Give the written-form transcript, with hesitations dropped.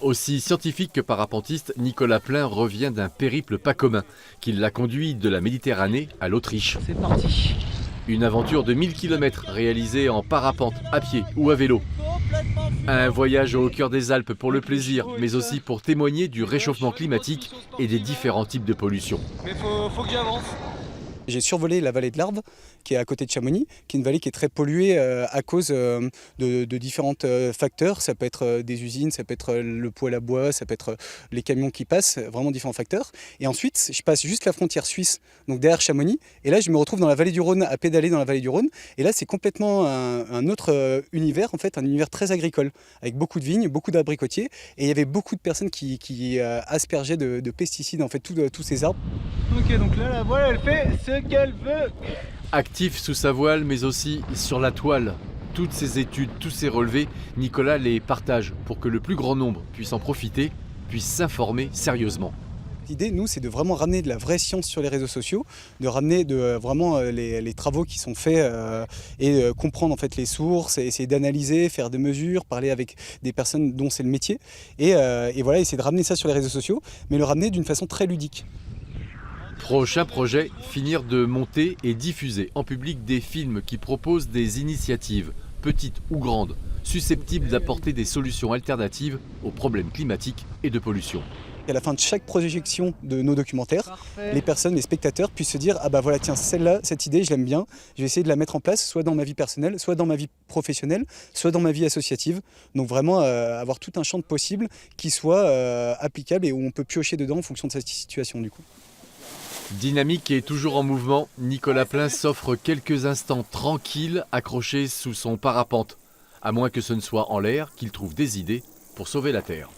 Aussi scientifique que parapentiste, Nicolas Plein revient d'un périple pas commun, qui l'a conduit de la Méditerranée à l'Autriche. C'est parti. Une aventure de 1000 km réalisée en parapente, à pied ou à vélo. Un voyage au cœur des Alpes pour le plaisir, mais aussi pour témoigner du réchauffement climatique et des différents types de pollution. Mais faut que j'avance. J'ai survolé la vallée de l'Arve, qui est à côté de Chamonix, qui est une vallée qui est très polluée à cause de différents facteurs. Ça peut être des usines, ça peut être le poêle à bois, ça peut être les camions qui passent, vraiment différents facteurs. Et ensuite, je passe juste la frontière suisse, donc derrière Chamonix, et là je me retrouve dans la vallée du Rhône, à pédaler dans la vallée du Rhône. Et là c'est complètement un autre univers, en fait, un univers très agricole, avec beaucoup de vignes, beaucoup d'abricotiers, et il y avait beaucoup de personnes qui aspergeaient de pesticides, en fait, tous ces arbres. Ok, donc là la voile elle fait ce qu'elle veut. Actif sous sa voile, mais aussi sur la toile. Toutes ces études, tous ces relevés, Nicolas les partage pour que le plus grand nombre puisse en profiter, puisse s'informer sérieusement. L'idée, nous, c'est de vraiment ramener de la vraie science sur les réseaux sociaux, de ramener vraiment les travaux qui sont faits et comprendre en fait les sources, essayer d'analyser, faire des mesures, parler avec des personnes dont c'est le métier et voilà, essayer de ramener ça sur les réseaux sociaux, mais le ramener d'une façon très ludique. Prochain projet, finir de monter et diffuser en public des films qui proposent des initiatives, petites ou grandes, susceptibles d'apporter des solutions alternatives aux problèmes climatiques et de pollution. À la fin de chaque projection de nos documentaires, les personnes, les spectateurs puissent se dire « Ah bah voilà, tiens, celle-là, cette idée, je l'aime bien, je vais essayer de la mettre en place, soit dans ma vie personnelle, soit dans ma vie professionnelle, soit dans ma vie associative. » Donc vraiment avoir tout un champ de possibles qui soit applicable et où on peut piocher dedans en fonction de sa situation du coup. Dynamique et toujours en mouvement, Nicolas Plein s'offre quelques instants tranquilles accroché sous son parapente, à moins que ce ne soit en l'air qu'il trouve des idées pour sauver la Terre.